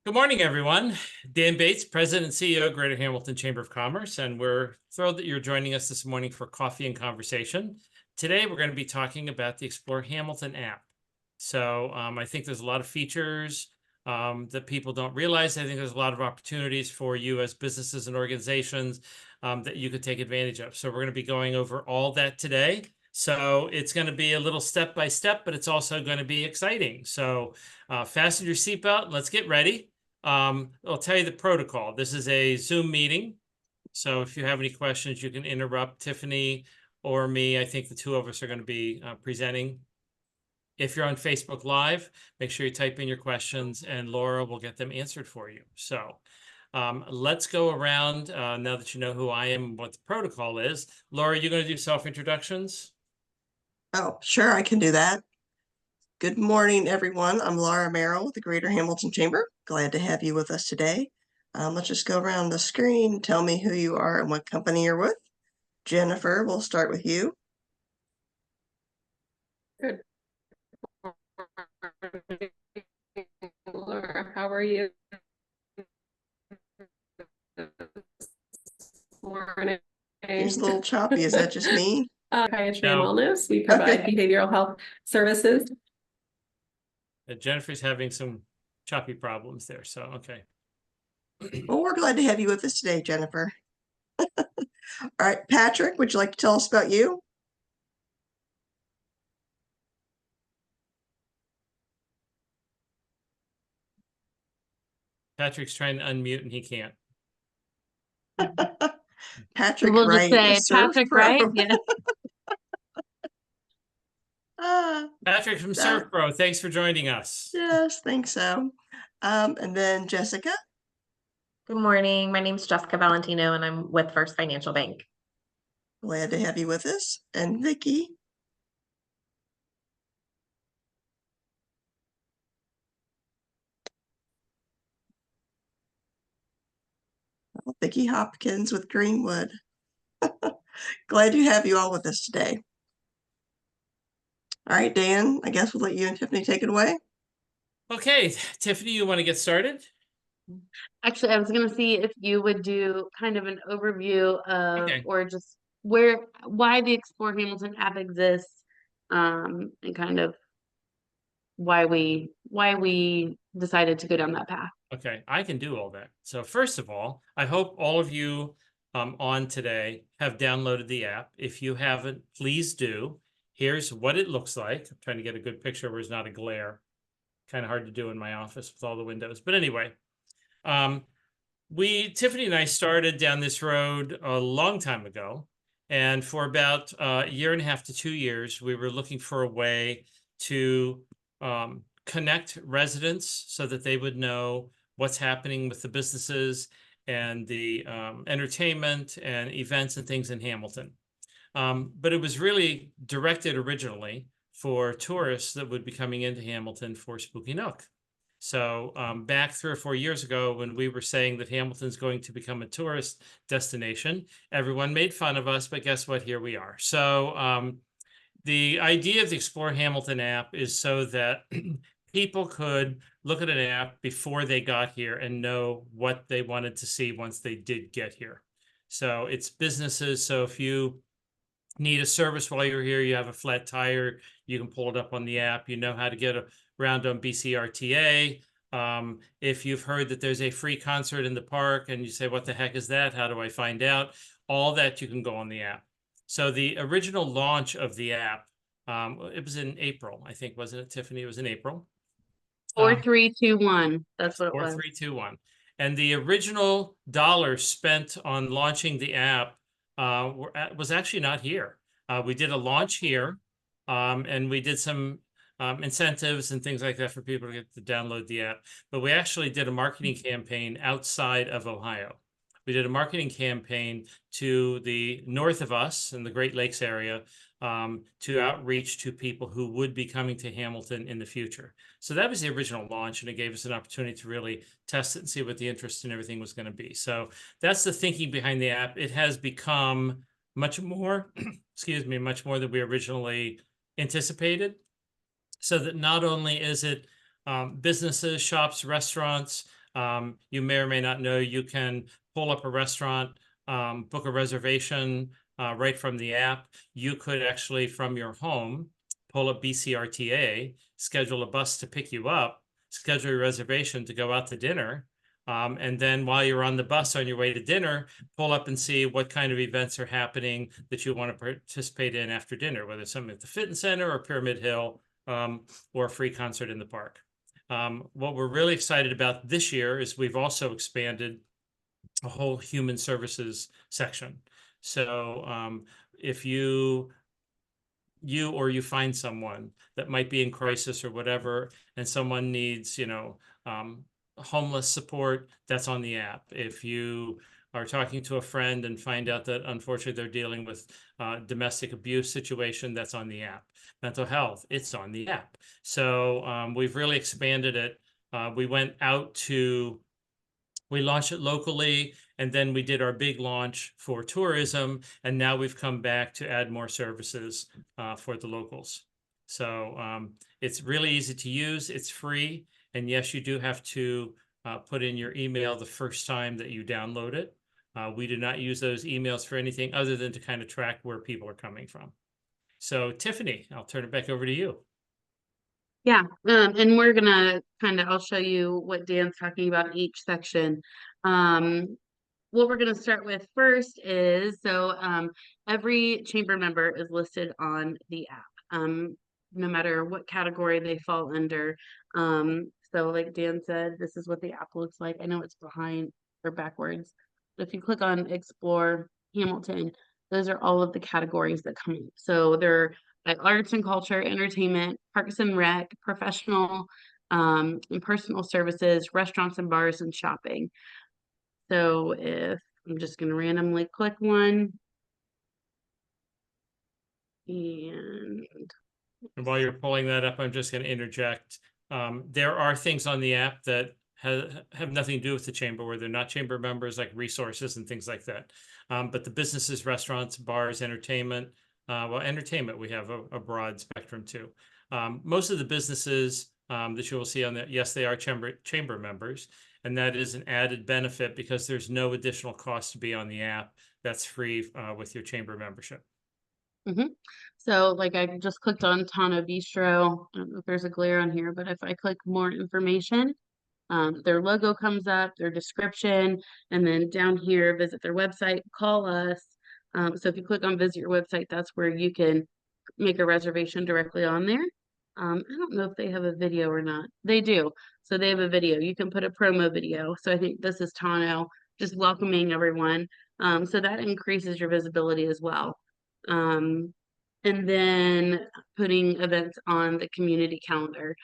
Good morning, everyone. Dan Bates, President and CEO of Greater Hamilton Chamber of Commerce, and we're thrilled that you're joining us this morning for coffee and conversation. Today, we're going to be talking about the Explore Hamilton app. So I think there's a lot of features that people don't realize. I think there's a lot of opportunities for you as businesses and organizations that you could take advantage of. So we're going to be going over all that today. So it's going to be a little step by step, but it's also going to be exciting. So fasten your seatbelt. Let's get ready. I'll tell you the protocol. This is a Zoom meeting. So if you have any questions, you can interrupt Tiffany or me. I think the two of us are going to be presenting. If you're on Facebook Live, make sure you type in your questions and Laura will get them answered for you. So let's go around now that you know who I am and what the protocol is. Laura, you going to do self-introductions? Oh, sure, I can do that. Good morning, everyone. I'm Laura Merrill with the Greater Hamilton Chamber. Glad to have you with us today. Let's just go around the screen. Tell me who you are and what company you're with. Jennifer, we'll start with you. Good. Laura, how are you? Morning. It's a little choppy. Is that just me? Psychiatry and wellness. We provide behavioral health services. Jennifer's having some choppy problems there, so okay. Well, we're glad to have you with us today, Jennifer. All right, Patrick, would you like to tell us about you? Patrick's trying to unmute and he can't. Patrick we'll Wright, just say Patrick Wright. Yeah. Patrick from Surf Pro, thanks for joining us. Yes, think so. And then Jessica. Good morning. My name is Jessica Valentino, and I'm with First Financial Bank. Glad to have you with us. And Vicki. Vicki Hopkins with Greenwood. Glad to have you all with us today. All right, Dan, I guess we'll let you and Tiffany take it away. Okay, Tiffany, you want to get started? Actually, I was going to see if you would do kind of an overview of, or just why the Explore Hamilton app exists, and kind of why we decided to go down that path. Okay, I can do all that. So first of all, I hope all of you on today have downloaded the app. If you haven't, please do. Here's what it looks like. I'm trying to get a good picture where it's not a glare. Kind of hard to do in my office with all the windows. But anyway, Tiffany and I started down this road a long time ago. And for about a year and a half to 2 years, we were looking for a way to connect residents so that they would know what's happening with the businesses and the entertainment and events and things in Hamilton. But it was really directed originally for tourists that would be coming into Hamilton for Spooky Nook. So back 3 or 4 years ago, when we were saying that Hamilton's going to become a tourist destination, everyone made fun of us, but guess what? Here we are. So the idea of the Explore Hamilton app is so that people could look at an app before they got here and know what they wanted to see once they did get here. So it's businesses. So if you need a service while you're here, you have a flat tire, you can pull it up on the app. You know how to get around on BCRTA. If you've heard that there's a free concert in the park and you say, what the heck is that? How do I find out? All that you can go on the app. So the original launch of the app, it was in April, I think, wasn't it, Tiffany? It was in April. 4321. That's what it was. 4321. And the original dollars spent on launching the app was actually not here. We did a launch here, and we did some incentives and things like that for people to get to download the app. But we actually did a marketing campaign outside of Ohio. We did a marketing campaign to the north of us in the Great Lakes area to outreach to people who would be coming to Hamilton in the future. So that was the original launch, and it gave us an opportunity to really test it and see what the interest and everything was going to be. So that's the thinking behind the app. It has become much more, excuse me, much more than we originally anticipated. So that not only is it businesses, shops, restaurants, You may or may not know you can pull up a restaurant, book a reservation right from the app. You could actually, from your home, pull up BCRTA, schedule a bus to pick you up, schedule your reservation to go out to dinner. And then while you're on the bus on your way to dinner, pull up and see what kind of events are happening that you want to participate in after dinner, whether it's something at the fitness center or Pyramid Hill, or a free concert in the park. What we're really excited about this year is we've also expanded a whole human services section. So if you or you find someone that might be in crisis or whatever, and someone needs, homeless support, that's on the app. If you are talking to a friend and find out that unfortunately they're dealing with domestic abuse situation, that's on the app. Mental health, it's on the app. So we've really expanded it. We launched it locally, and then we did our big launch for tourism, and now we've come back to add more services for the locals. So it's really easy to use, it's free, and yes, you do have to put in your email the first time that you download it. We do not use those emails for anything other than to kind of track where people are coming from. So Tiffany, I'll turn it back over to you. Yeah, and we're gonna I'll show you what Dan's talking about in each section. What we're gonna start with first is, every chamber member is listed on the app, no matter what category they fall under. So like Dan said, this is what the app looks like. I know it's behind or backwards. But if you click on Explore Hamilton, those are all of the categories that come in. So they're like arts and culture, entertainment, parks and rec, professional, and personal services, restaurants and bars, and shopping. So if I'm just going to randomly click one, and while you're pulling that up, I'm just going to interject. There are things on the app that have nothing to do with the chamber, where they're not chamber members, like resources and things like that. But the businesses, restaurants, bars, entertainment, entertainment, we have a broad spectrum too. Most of the businesses that you will see on that, yes, they are chamber members, and that is an added benefit because there's no additional cost to be on the app. That's free with your chamber membership. So like I just clicked on Tano Bistro. I don't know if there's a glare on here, but if I click more information, their logo comes up, their description, and then down here, visit their website, call us. So if you click on visit your website, that's where you can make a reservation directly on there. I don't know if they have a video or not. They do. So they have a video. You can put a promo video. So I think this is Tano just welcoming everyone. So that increases your visibility as well. And then putting events on the community calendar.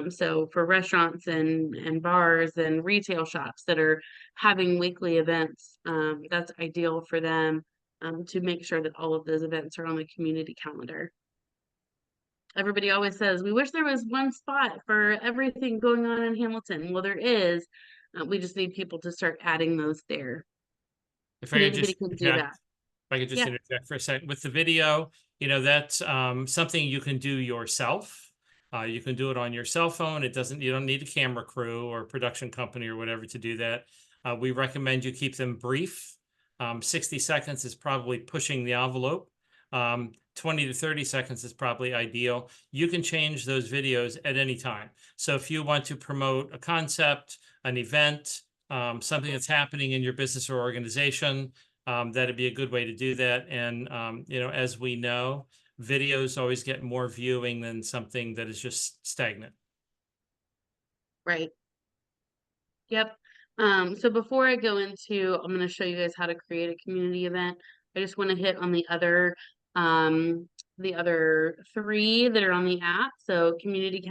So for restaurants and bars and retail shops that are having weekly events, that's ideal for them to make sure that all of those events are on the community calendar. Everybody always says, we wish there was one spot for everything going on in Hamilton. Well, there is. We just need people to start adding those there. If I could just interject Yeah. interject for a second with the video, that's something you can do yourself. You can do it on your cell phone. You don't need a camera crew or production company or whatever to do that. We recommend you keep them brief. 60 seconds is probably pushing the envelope. 20 to 30 seconds is probably ideal. You can change those videos at any time. So if you want to promote a concept, an event, something that's happening in your business or organization, that'd be a good way to do that. And, as we know, videos always get more viewing than something that is just stagnant. Right. Yep. So before I go into, I'm going to show you guys how to create a community event. I just want to hit on the other three that are on the app. So community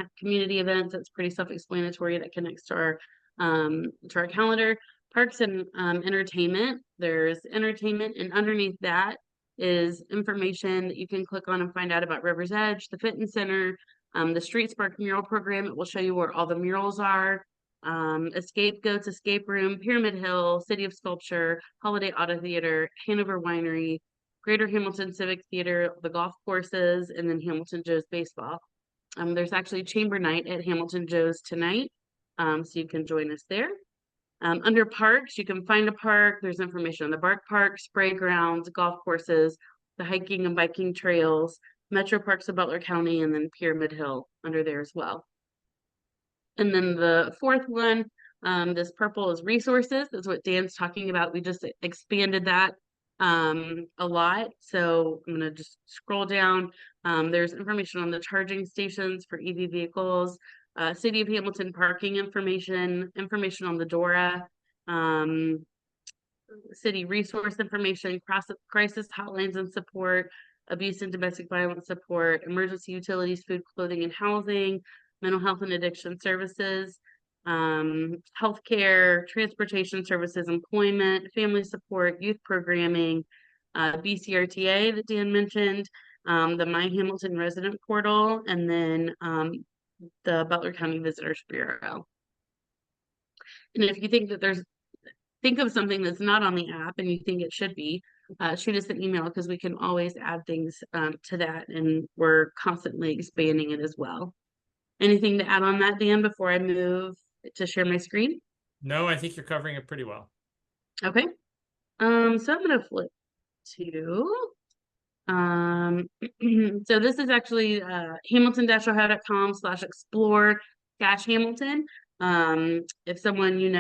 events, that's pretty self-explanatory. That connects to our calendar. Parks and entertainment. There's entertainment, and underneath that is information that you can click on and find out about River's Edge, the fitness center, the Street Spark mural program. It will show you where all the murals are. Escape Goats Escape Room, Pyramid Hill, City of Sculpture, Holiday Auto Theater, Hanover Winery, Greater Hamilton Civic Theater, the golf courses, and then Hamilton Joe's Baseball. There's actually Chamber Night at Hamilton Joe's tonight, so you can join us there. Under parks, you can find a park. There's information on the park, spray grounds, golf courses, the hiking and biking trails, Metro Parks of Butler County, and then Pyramid Hill under there as well. And then the fourth one, this purple is resources. That's what Dan's talking about. We just expanded that a lot. So I'm going to just scroll down. There's information on the charging stations for EV vehicles, City of Hamilton parking information on the DORA, city resource information, crisis hotlines and support, abuse and domestic violence support, emergency utilities, food, clothing, and housing, mental health and addiction services, healthcare, transportation services, employment, family support, youth programming, BCRTA that Dan mentioned, the My Hamilton resident portal, and then the Butler County Visitors Bureau. And if you think that think of something that's not on the app and you think it should be, shoot us an email because we can always add things to that, and we're constantly expanding it as well. Anything to add on that, Dan, before I move to share my screen? No, I think you're covering it pretty well. Okay. So I'm gonna flip to so this is actually hamilton-ohio.com/explore-hamilton. If someone you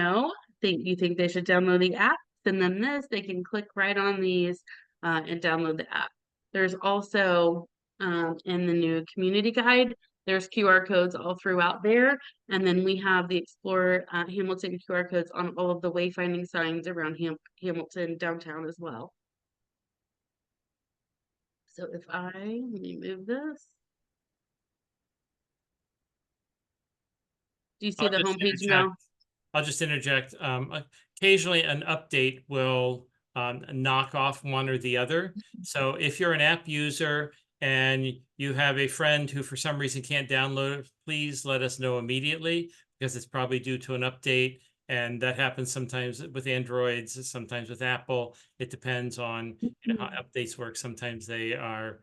think they should download the app, send them this. They can click right on these and download the app. There's also in the new community guide, there's QR codes all throughout there. And then we have the Explore Hamilton QR codes on all of the wayfinding signs around Hamilton downtown as well. So if let me move this. Do you see the homepage now? I'll just interject. Occasionally an update will knock off one or the other. So if you're an app user and you have a friend who for some reason can't download it, please let us know immediately, because it's probably due to an update. And that happens sometimes with Androids, sometimes with Apple. It depends on how updates work. Sometimes they're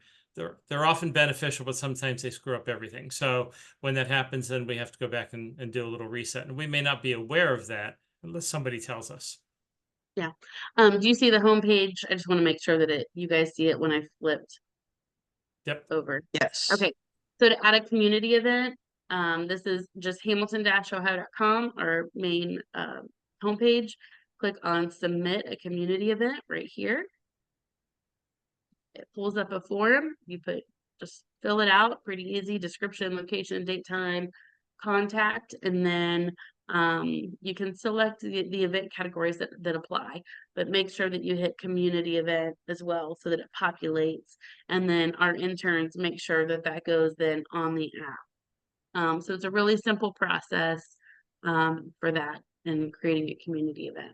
often beneficial, but sometimes they screw up everything. So when that happens, then we have to go back and do a little reset. And we may not be aware of that unless somebody tells us. Yeah. Do you see the homepage? I just want to make sure that you guys see it when I flipped over. Yes. Okay. So to add a community event, this is just hamilton-ohio.com, our main homepage. Click on submit a community event right here. It pulls up a form. You just fill it out, pretty easy. Description, location, date, time, contact, and then you can select the event categories that apply, but make sure that you hit community event as well so that it populates. And then our interns make sure that goes then on the app. So it's a really simple process for that and creating a community event.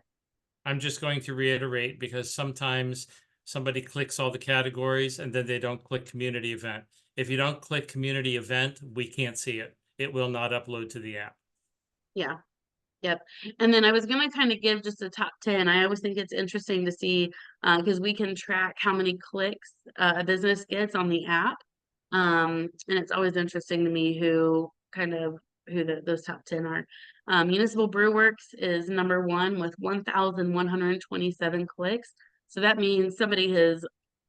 I'm just going to reiterate, because sometimes somebody clicks all the categories and then they don't click community event. If you don't click community event, we can't see it. It will not upload to the app. Yeah. Yep. And then I was going to kind of give just a top 10. I always think it's interesting to see because we can track how many clicks a business gets on the app. And it's always interesting to me who those top 10 are. Municipal Brew Works is number 1 with 1,127 clicks. So that means somebody has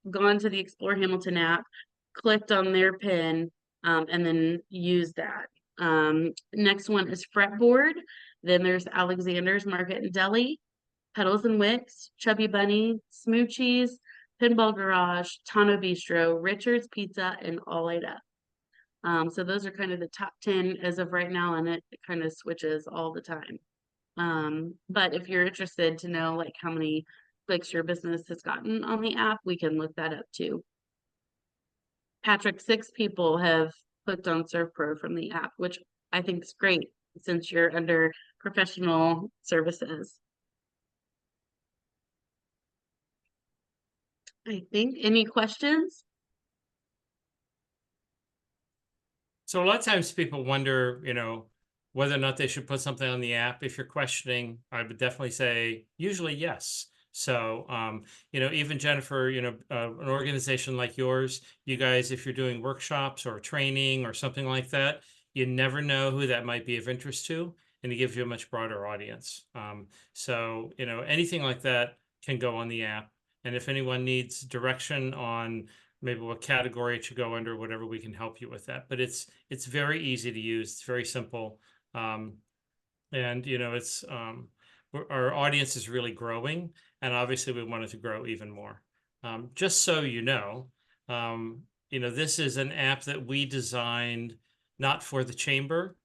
gone to the Explore Hamilton app, clicked on their pin, and then used that. Next one is Fretboard. Then there's Alexander's Market and Deli, Pedals and Wicks, Chubby Bunny, Smoochies, Pinball Garage, Tano Bistro, Richard's Pizza, and All Light Up. So those are kind of the top 10 as of right now, and it kind of switches all the time. But if you're interested to know like how many clicks your business has gotten on the app, we can look that up too. Patrick, 6 people have clicked on ServPro from the app, which I think is great since you're under professional services. I think. Any questions? So a lot of times people wonder, whether or not they should put something on the app. If you're questioning, I would definitely say usually yes. So, even Jennifer, an organization like yours, you guys, if you're doing workshops or training or something like that, you never know who that might be of interest to. and it gives you a much broader audience. So, you know, anything like that can go on the app. And if anyone needs direction on maybe what category it should go under, whatever, we can help you with that. But it's very easy to use. It's very simple. And, you know, our audience is really growing, and obviously we want it to grow even more. Just so you know, this is an app that we designed not for the chamber,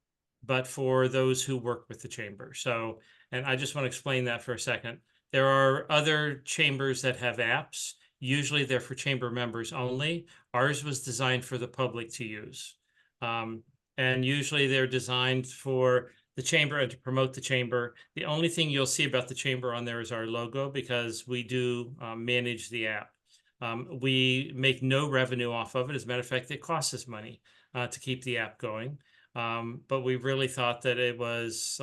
but for those who work with the chamber. So, and I just want to explain that for a second. There are other chambers that have apps. Usually they're for chamber members only. Ours was designed for the public to use. And usually they're designed for the chamber and to promote the chamber. The only thing you'll see about the chamber on there is our logo, because we do manage the app. We make no revenue off of it. As a matter of fact, it costs us money to keep the app going. But we really thought that it was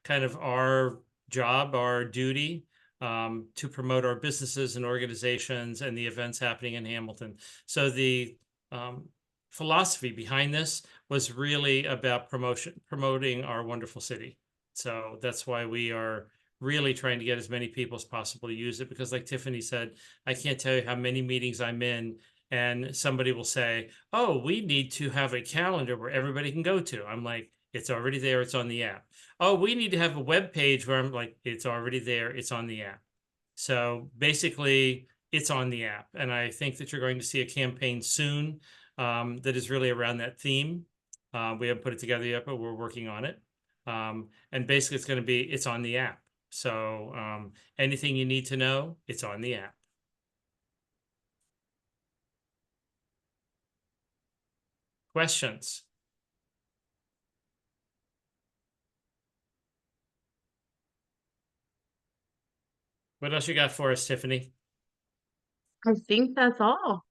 kind of our job, our duty, to promote our businesses and organizations and the events happening in Hamilton. So the philosophy behind this was really about promoting our wonderful city. So that's why we are really trying to get as many people as possible to use it, because like Tiffany said, I can't tell you how many meetings I'm in and somebody will say, oh, we need to have a calendar where everybody can go to. I'm like, it's already there, it's on the app. Oh, we need to have a web page, where I'm like, it's already there, it's on the app. So basically it's on the app. And I think that you're going to see a campaign soon that is really around that theme. We haven't put it together yet, but we're working on it. And basically it's going to be, it's on the app. So anything you need to know, it's on the app. Questions? What else you got for us, Tiffany? I think that's all.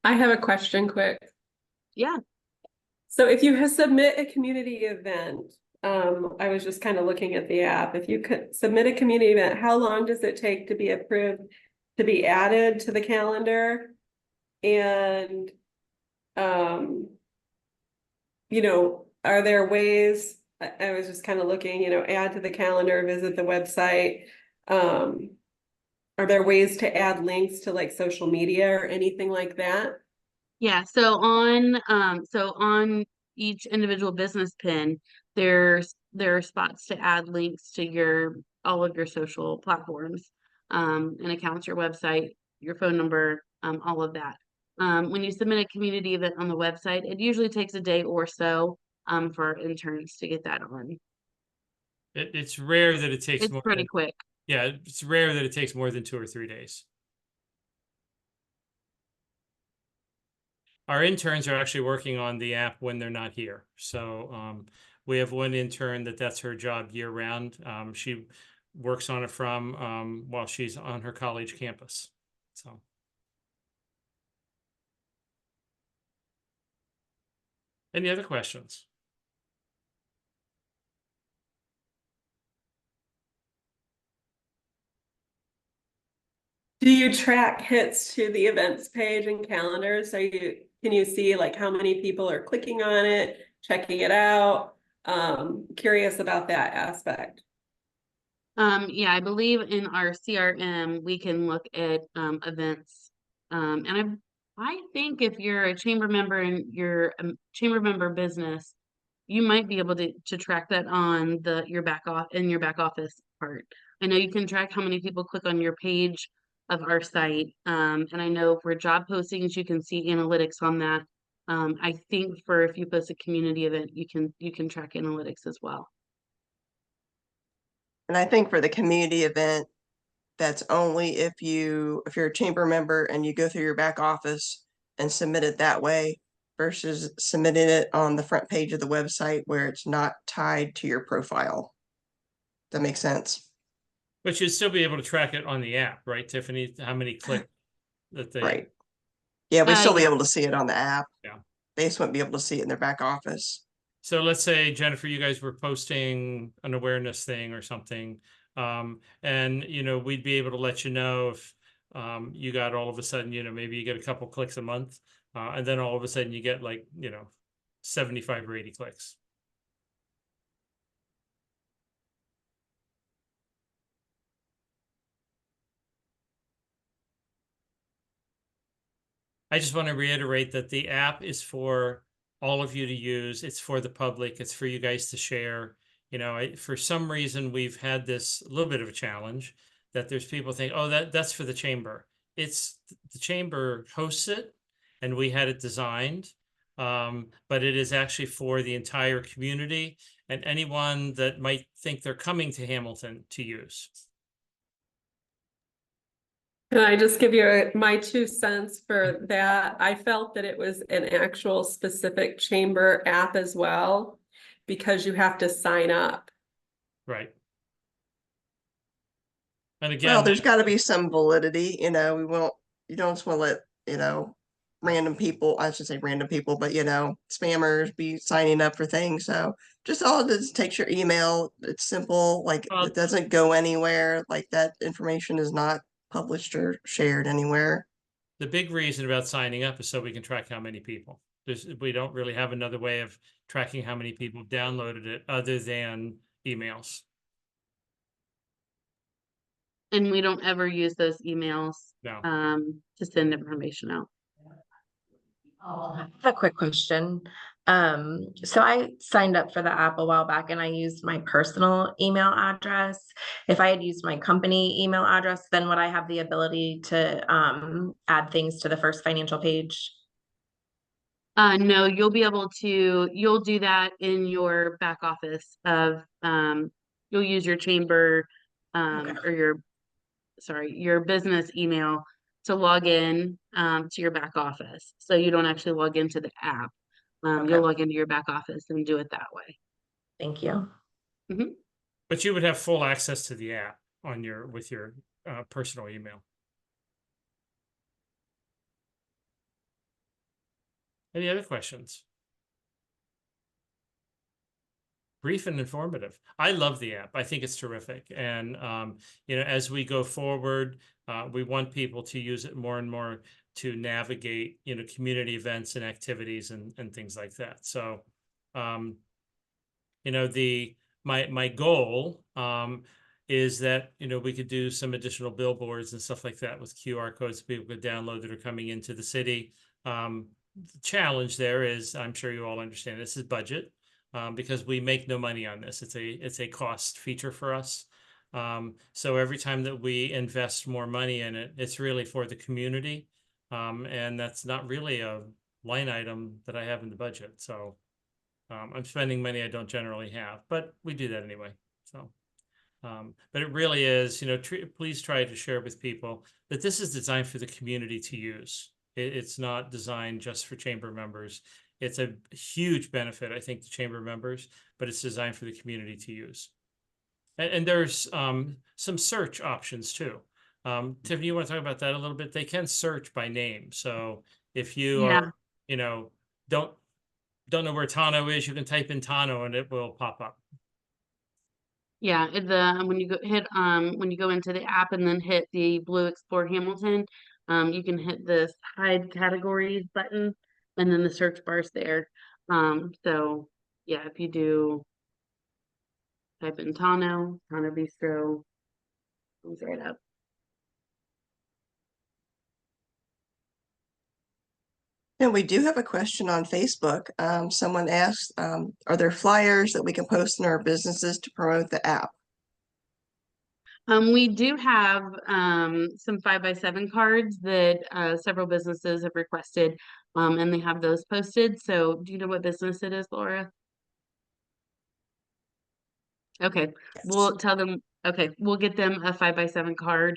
I have a question quick. Yeah. So if you submit a community event, I was just kind of looking at the app. If you could submit a community event, how long does it take to be approved to be added to the calendar? And, are there ways, I was just kind of looking, add to the calendar, visit the website. Are there ways to add links to like social media or anything like that? Yeah, so on each individual business pin, there are spots to add links to all of your social platforms, and accounts, your website, your phone number, all of that. When you submit a community event on the website, it usually takes a day or so for our interns to get that on. It's rare that it takes It's pretty quick. Yeah, it's rare that it takes more than 2 or 3 days. Our interns are actually working on the app when they're not here. So we have one intern that's her job year round. She works on it from while she's on her college campus. So. Any other questions? Do you track hits to the events page and calendars? Can you see like how many people are clicking on it, checking it out? Curious about that aspect. Yeah, I believe in our CRM, we can look at events. And I think if you're a chamber member and you're a chamber member business, you might be able to track that on your back office part. I know you can track how many people click on your page of our site. And I know for job postings, you can see analytics on that. I think for if you post a community event, you can track analytics as well. And I think for the community event, that's only if you're a chamber member and you go through your back office and submit it that way, versus submitting it on the front page of the website where it's not tied to your profile. That makes sense. But you'd still be able to track it on the app, right, Tiffany? How many click that they... Right. Yeah, we'd still be yeah. able to see it on the app. Yeah. They just wouldn't be able to see it in their back office. So let's say, Jennifer, you guys were posting an awareness thing or something, and, we'd be able to let you know if you got all of a sudden, maybe you get a couple clicks a month, and then all of a sudden you get like, 75 or 80 clicks. I just want to reiterate that the app is for all of you to use. It's for the public. It's for you guys to share. You know, for some reason, we've had this little bit of a challenge that there's people think, oh, that's for the chamber. It's the chamber hosts it, and we had it designed, but it is actually for the entire community and anyone that might think they're coming to Hamilton to use. Can I just give you my 2 cents for that? I felt that it was an actual specific chamber app as well, because you have to sign up. Right. And Well, again, there's got to be some validity, you know, you don't just want to let, you know, random people, I should say random people, but you know, spammers be signing up for things. So just all it is takes your email. It's simple, like it doesn't go anywhere. Like that information is not published or shared anywhere. the big reason about signing up is so we can track how many people. We don't really have another way of tracking how many people downloaded it other than emails. And we don't ever use those emails No. to send information out. I have a quick question. So I signed up for the app a while back and I used my personal email address. If I had used my company email address, then would I have the ability to add things to the first financial page? No, you'll be able to, you'll do that in your back office of, you'll use your chamber, or your business email to log in, to your back office. So you don't actually log into the app. You'll log into your back office and do it that way. Thank you. Mm-hmm. But you would have full access to the app on with your personal email. Any other questions? Brief and informative. I love the app. I think it's terrific. And, you know, as we go forward, we want people to use it more and more to navigate, you know, community events and activities and things like that. So, you know, my goal is that, you know, we could do some additional billboards and stuff like that with QR codes people could download that are coming into the city. The challenge there is, I'm sure you all understand, this is budget. Because we make no money on this. It's a cost feature for us. So every time that we invest more money in it, it's really for the community. And that's not really a line item that I have in the budget. So I'm spending money I don't generally have, but we do that anyway. So, but it really is, you know, please try to share with people that this is designed for the community to use. It's not designed just for chamber members. It's a huge benefit, I think, to chamber members, but it's designed for the community to use. And there's some search options too. Tiffany, you want to talk about that a little bit? They can search by name. So if you are, you know, don't know where Tano is, you can type in Tano and it will pop up. Yeah, when you go into the app and then hit the blue Explore Hamilton, you can hit this hide categories button and then the search bar's there. So yeah, if you do type in Tano Bistro, comes right up. And we do have a question on Facebook. Someone asked, are there flyers that we can post in our businesses to promote the app? We do have some 5x7 cards that several businesses have requested, and they have those posted. So do you know what business it is, Laura? Okay, Yes. we'll tell them, okay, we'll get them a 5x7 card.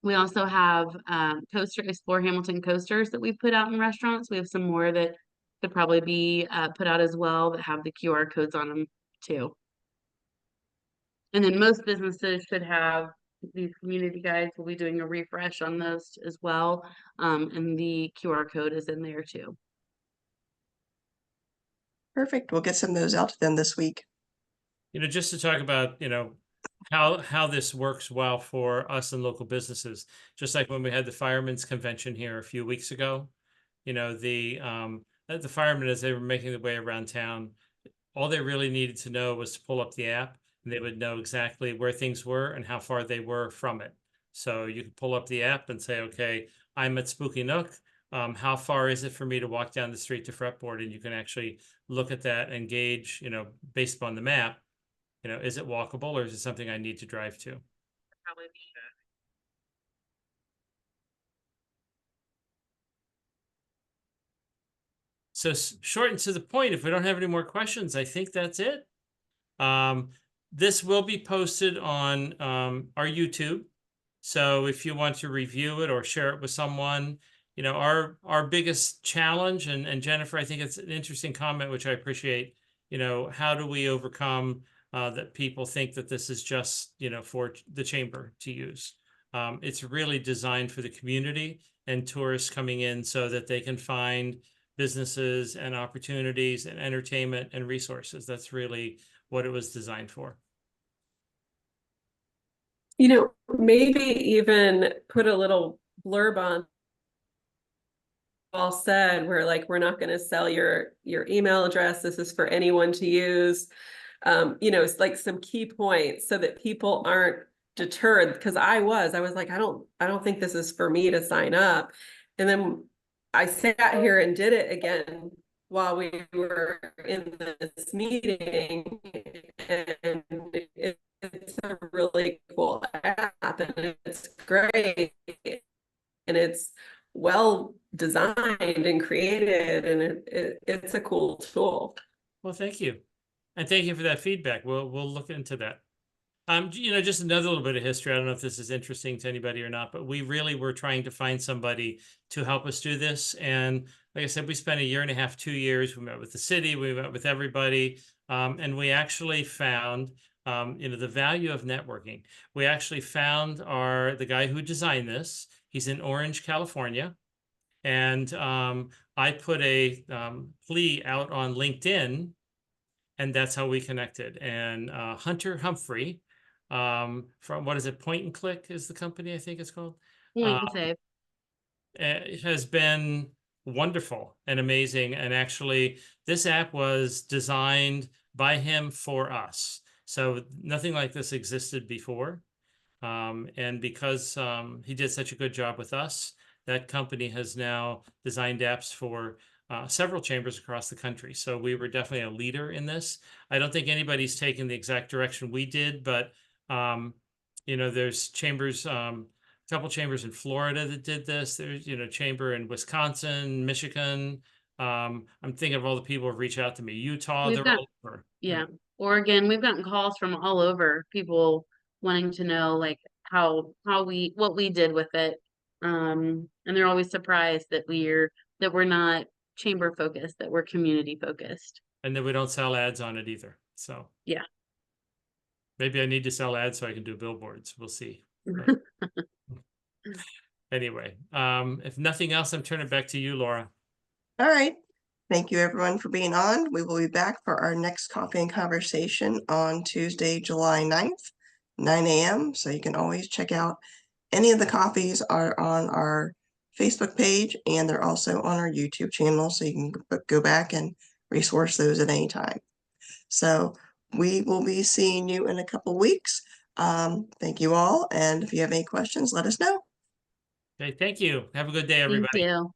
We also have Explore Hamilton coasters that we've put out in restaurants. We have some more that could probably be put out as well that have the QR codes on them too. And then most businesses should have these community guides. We'll be doing a refresh on those as well. And the QR code is in there too. Perfect. We'll get some of those out to them this week. You know, just to talk about, you know, how this works well for us and local businesses, just like when we had the firemen's convention here a few weeks ago, you know, the firemen, as they were making their way around town, all they really needed to know was to pull up the app and they would know exactly where things were and how far they were from it. So you could pull up the app and say, okay, I'm at Spooky Nook. How far is it for me to walk down the street to Fretboard? And you can actually look at that and gauge, based upon the map, is it walkable or is it something I need to drive to? So short and to the point, if we don't have any more questions, I think that's it. This will be posted on our YouTube. So if you want to review it or share it with someone, our biggest challenge, and Jennifer, I think it's an interesting comment, which I appreciate, how do we overcome that people think that this is just, for the chamber to use? It's really designed for the community and tourists coming in so that they can find businesses and opportunities and entertainment and resources. That's really what it was designed for. Maybe even put a little blurb on all said, where like, we're not going to sell your email address. This is for anyone to use. It's like some key points so that people aren't deterred, because I was like, I don't think this is for me to sign up. And then I sat here and did it again while we were in this meeting, and it's a really cool app, and it's great, and it's well designed and created, and it's a cool tool. Well, thank you. And thank you for that feedback. We'll look into that. Just another little bit of history. I don't know if this is interesting to anybody or not, but we really were trying to find somebody to help us do this. And like I said, we spent 1.5 years, 2 years. We met with the city, we met with everybody. And we actually found, the value of networking. We actually found the guy who designed this. He's in Orange, California. And I put a plea out on LinkedIn, and that's how we connected. And Hunter Humphrey, from what is it, Point and Click is the company, I think it's called. It has been wonderful and amazing. And actually, this app was designed by him for us. So nothing like this existed before. And because he did such a good job with us, that company has now designed apps for several chambers across the country. So we were definitely a leader in this. I don't think anybody's taken the exact direction we did, but there's chambers, a couple chambers in Florida that did this. There's, chamber in Wisconsin, Michigan. I'm thinking of all the people who reach out to me. Utah, they're all over. Yeah. Oregon, we've gotten calls from all over, people wanting to know like what we did with it. And they're always surprised that we're not chamber focused, that we're community focused. And then we don't sell ads on it either. So yeah. Maybe I need to sell ads so I can do billboards. We'll see. Anyway, if nothing else, I'm turning it back to you, Laura. All right. Thank you everyone for being on. We will be back for our next coffee and conversation on Tuesday, July 9th, 9 a.m. So you can always check out any of the coffees are on our Facebook page, and they're also on our YouTube channel. So you can go back and resource those at any time. So we will be seeing you in a couple weeks. Thank you all. And if you have any questions, let us know. Okay, thank you. Have a good day, everybody. Thank you.